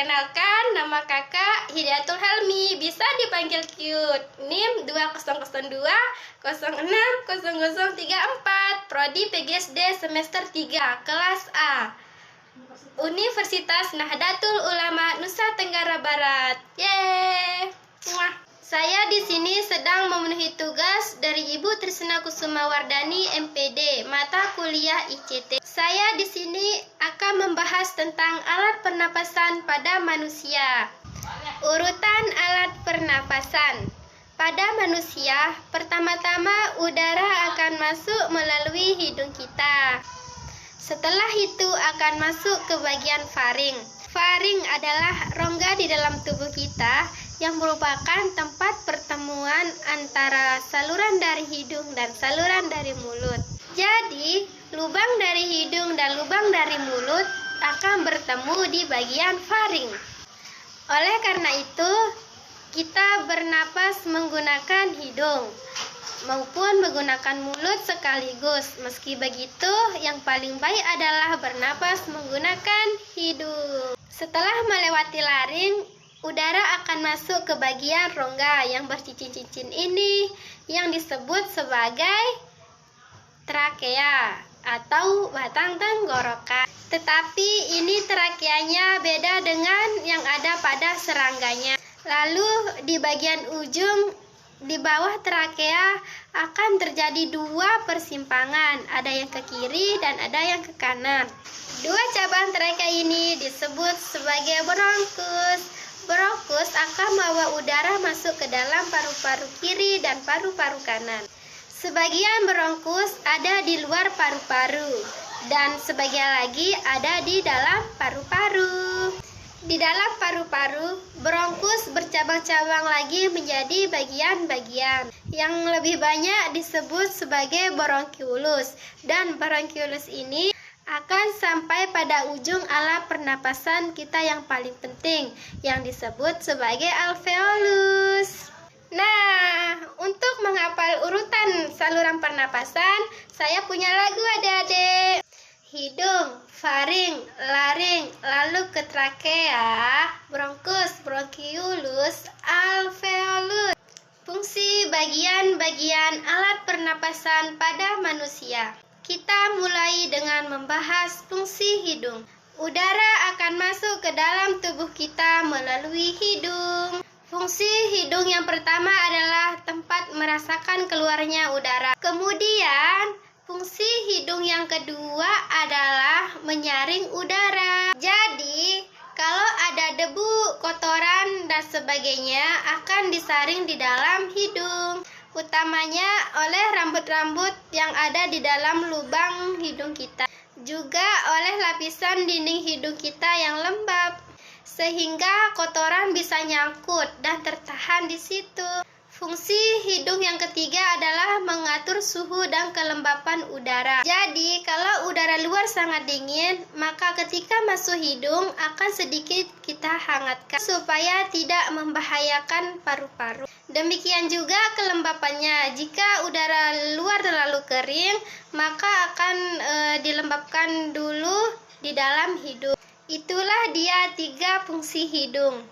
Perkenalkan, nama kakak Hidayatul Helmi, bisa dipanggil Cute. NIM 2002 060034, Prodi PGSD semester 3, kelas A, Universitas Nahdlatul Ulama Nusa Tenggara Barat. Yeay! Muah. Saya di sini sedang memenuhi tugas dari Ibu Trisna Kusuma Wardani, MPD, mata kuliah ICT. Saya di sini akan membahas tentang alat pernapasan pada manusia. Urutan alat pernapasan. Pada manusia, pertama-tama udara akan masuk melalui hidung kita. Setelah itu akan masuk ke bagian faring. Faring adalah rongga di dalam tubuh kita yang merupakan tempat pertemuan antara saluran dari hidung dan saluran dari mulut. Jadi, lubang dari hidung dan lubang dari mulut akan bertemu di bagian faring. Oleh karena itu, kita bernapas menggunakan hidung maupun menggunakan mulut sekaligus. Meski begitu, yang paling baik adalah bernapas menggunakan hidung. Setelah melewati laring, udara akan masuk ke bagian rongga yang bercincin-cincin ini yang disebut sebagai trakea atau batang tenggorokan. Tetapi ini trakeanya beda dengan yang ada pada serangganya. Lalu di bagian ujung di bawah trakea akan terjadi dua persimpangan, ada yang ke kiri dan ada yang ke kanan. Dua cabang trakea ini disebut sebagai bronkus. Bronkus akan membawa udara masuk ke dalam paru-paru kiri dan paru-paru kanan. Sebagian bronkus ada di luar paru-paru dan sebagian lagi ada di dalam paru-paru. Di dalam paru-paru, bronkus bercabang-cabang lagi menjadi bagian-bagian. Yang lebih banyak disebut sebagai bronkiolus, dan bronkiolus ini akan sampai pada ujung alat pernapasan kita yang paling penting, yang disebut sebagai alveolus. Nah, untuk menghafal urutan saluran pernapasan, saya punya lagu adik-adik. Hidung, faring, laring, lalu ke trakea, bronkus, bronkiolus, alveolus. Fungsi bagian-bagian alat pernapasan pada manusia. Kita mulai dengan membahas fungsi hidung. Udara akan masuk ke dalam tubuh kita melalui hidung. Fungsi hidung yang pertama adalah tempat merasakan keluarnya udara. Kemudian, fungsi hidung yang kedua adalah menyaring udara. Jadi, kalau ada debu, kotoran, dan sebagainya akan disaring di dalam hidung. Utamanya oleh rambut-rambut yang ada di dalam lubang hidung kita. Juga oleh lapisan dinding hidung kita yang lembab. Sehingga kotoran bisa nyangkut dan tertahan di situ. Fungsi hidung yang ketiga adalah mengatur suhu dan kelembapan udara. Jadi, kalau udara luar sangat dingin, maka ketika masuk hidung akan sedikit kita hangatkan supaya tidak membahayakan paru-paru. Demikian juga kelembapannya. Jika udara luar terlalu kering, maka akan dilembabkan dulu di dalam hidung. Itulah dia 3 fungsi hidung.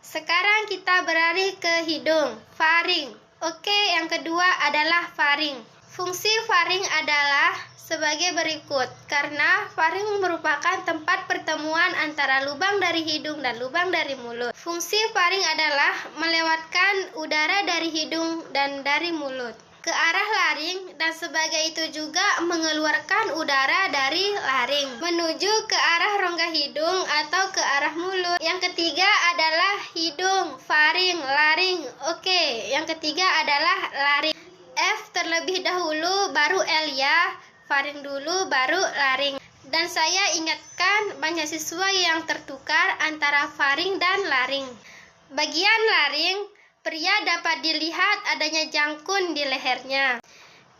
Sekarang kita beralih ke hidung, faring. Oke, yang kedua adalah faring. Fungsi faring adalah sebagai berikut. Karena faring merupakan tempat pertemuan antara lubang dari hidung dan lubang dari mulut. Fungsi faring adalah melewatkan udara dari hidung dan dari mulut ke arah laring, dan sebagai itu juga mengeluarkan udara dari laring menuju ke arah rongga hidung atau ke arah mulut. Yang ketiga adalah hidung, faring, laring. Oke, yang ketiga adalah laring. F terlebih dahulu baru L ya. Faring dulu baru laring. Dan saya ingatkan banyak siswa yang tertukar antara faring dan laring. Bagian laring, pria dapat dilihat adanya jangkun di lehernya.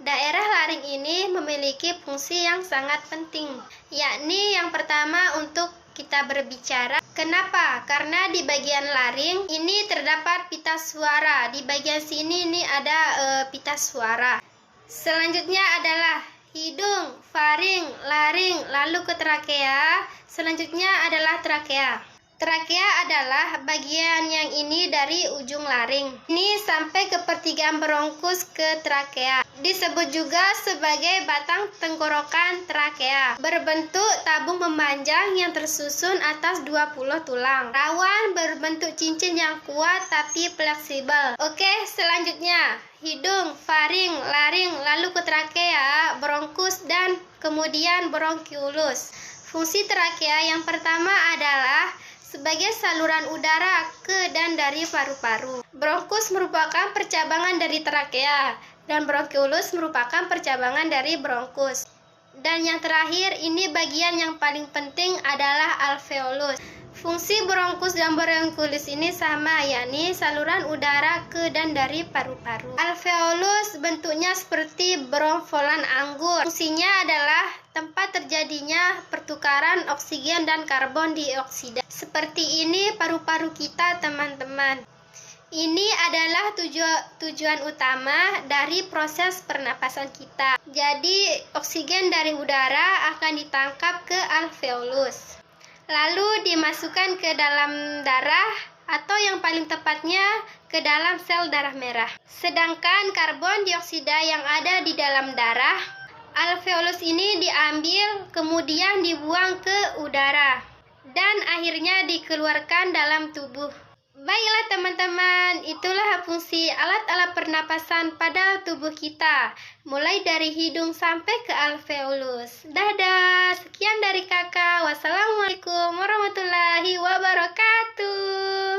Daerah laring ini memiliki fungsi yang sangat penting, yakni yang pertama untuk kita berbicara. Kenapa? Karena di bagian laring ini terdapat pita suara. Di bagian sini ini ada pita suara. Selanjutnya adalah hidung, faring, laring, lalu ke trakea. Selanjutnya adalah trakea. Trakea adalah bagian yang ini dari ujung laring. Ini sampai ke pertigaan bronkus ke trakea. Disebut juga sebagai batang tenggorokan trakea. Berbentuk tabung memanjang yang tersusun atas 20 tulang. Rawan, berbentuk cincin yang kuat tapi fleksibel. Oke, selanjutnya hidung, faring, laring, lalu ke trakea, bronkus, dan kemudian bronkiolus. Fungsi trakea yang pertama adalah sebagai saluran udara ke dan dari paru-paru. Bronkus merupakan percabangan dari trakea dan bronkiolus merupakan percabangan dari bronkus. Dan yang terakhir, ini bagian yang paling penting adalah alveolus. Fungsi bronkus dan bronkiolus ini sama, yakni saluran udara ke dan dari paru-paru. Alveolus bentuknya seperti bromfolan anggur. Fungsinya adalah tempat terjadinya pertukaran oksigen dan karbon dioksida. Seperti ini paru-paru kita, teman-teman. Ini adalah tujuan utama dari proses pernapasan kita. Jadi, oksigen dari udara akan ditangkap ke alveolus, lalu dimasukkan ke dalam darah, atau yang paling tepatnya ke dalam sel darah merah. Sedangkan karbon dioksida yang ada di dalam darah, alveolus ini diambil kemudian dibuang ke udara dan akhirnya dikeluarkan dalam tubuh. Baiklah teman-teman, itulah fungsi alat-alat pernapasan pada tubuh kita, mulai dari hidung sampai ke alveolus. Dadah, sekian dari kakak. Wassalamualaikum warahmatullahi wabarakatuh.